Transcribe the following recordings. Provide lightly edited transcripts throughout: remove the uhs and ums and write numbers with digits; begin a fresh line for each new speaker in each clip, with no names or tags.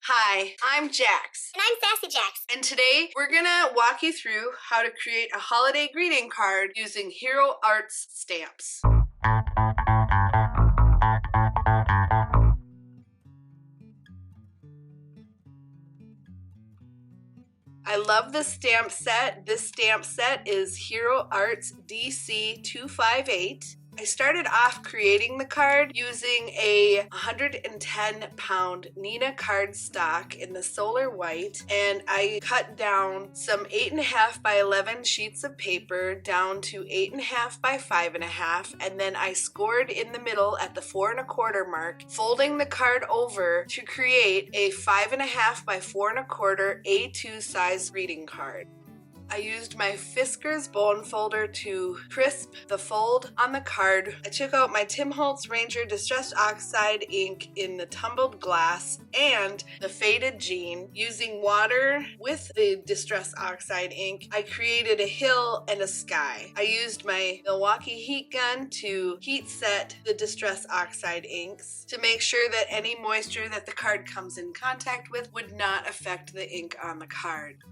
Hi, I'm Jax.
And I'm Sassy Jax.
And today we're gonna walk you through how to create a holiday greeting card using Hero Arts stamps. I love this stamp set. This stamp set is Hero Arts DC 258. I started off creating the card using a 110-pound Nina cardstock in the solar white, and I cut down some 8.5 by 11 sheets of paper down to 8.5 by 5.5, and then I scored in the middle at the 4 1/4 mark, folding the card over to create a 5.5 by 4 1/4 A2 size greeting card. I used my Fiskars bone folder to crisp the fold on the card. I took out my Tim Holtz Ranger Distress Oxide ink in the tumbled glass and the faded jean. Using water with the Distress Oxide ink, I created a hill and a sky. I used my Milwaukee heat gun to heat set the Distress Oxide inks to make sure that any moisture that the card comes in contact with would not affect the ink on the card.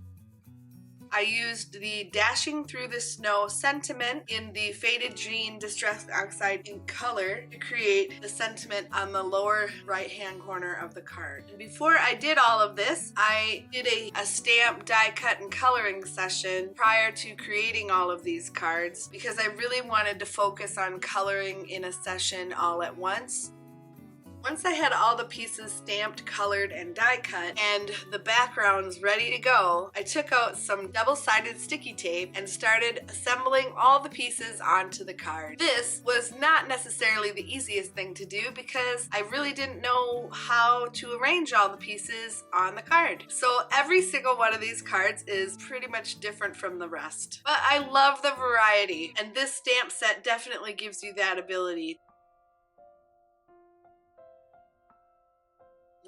I used the Dashing Through the Snow sentiment in the Faded Jean Distress Oxide in color to create the sentiment on the lower right-hand corner of the card. And before I did all of this, I did a stamp, die cut, and coloring session prior to creating all of these cards because I really wanted to focus on coloring in a session all at once. Once I had all the pieces stamped, colored, and die cut, and the backgrounds ready to go, I took out some double-sided sticky tape and started assembling all the pieces onto the card. This was not necessarily the easiest thing to do because I really didn't know how to arrange all the pieces on the card. So every single one of these cards is pretty much different from the rest. But I love the variety, and this stamp set definitely gives you that ability.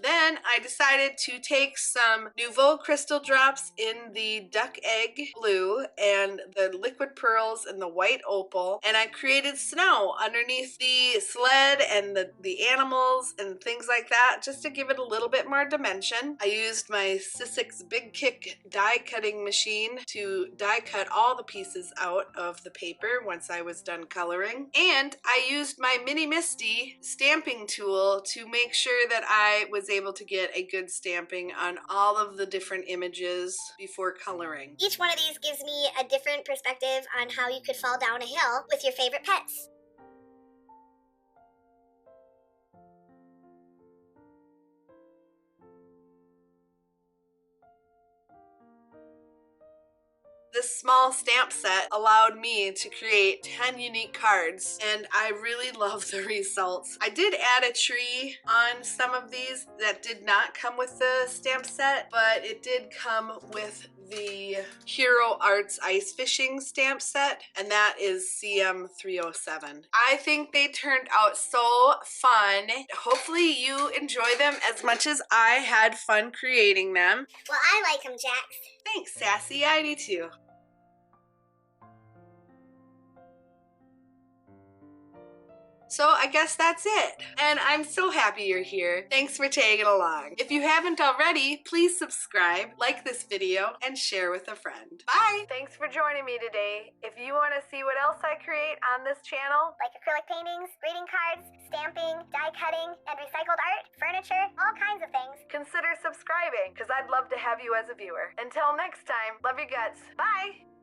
Then I decided to take some Nouveau Crystal Drops in the Duck Egg Blue and the Liquid Pearls in the White Opal, and I created snow underneath the sled and the animals and things like that just to give it a little bit more dimension. I used my Sisik's Big Kick die cutting machine to die cut all the pieces out of the paper once I was done coloring, and I used my Mini Misty stamping tool to make sure that I was able to get a good stamping on all of the different images before coloring.
Each one of these gives me a different perspective on how you could fall down a hill with your favorite pets.
This small stamp set allowed me to create 10 unique cards, and I really love the results. I did add a tree on some of these that did not come with the stamp set, but it did come with the Hero Arts Ice Fishing stamp set, and that is CM 307. I think they turned out so fun. Hopefully you enjoy them as much as I had fun creating them.
Well, I like them, Jax.
Thanks, Sassy. I do too. So I guess that's it. And I'm so happy you're here. Thanks for tagging along. If you haven't already, please subscribe, like this video, and share with a friend. Bye! Thanks for joining me today. If you want to see what else I create on this channel,
Like acrylic paintings, greeting cards, stamping, die cutting, and recycled art, furniture, all kinds of things.
consider subscribing because I'd love to have you as a viewer. Until next time, love your guts. Bye!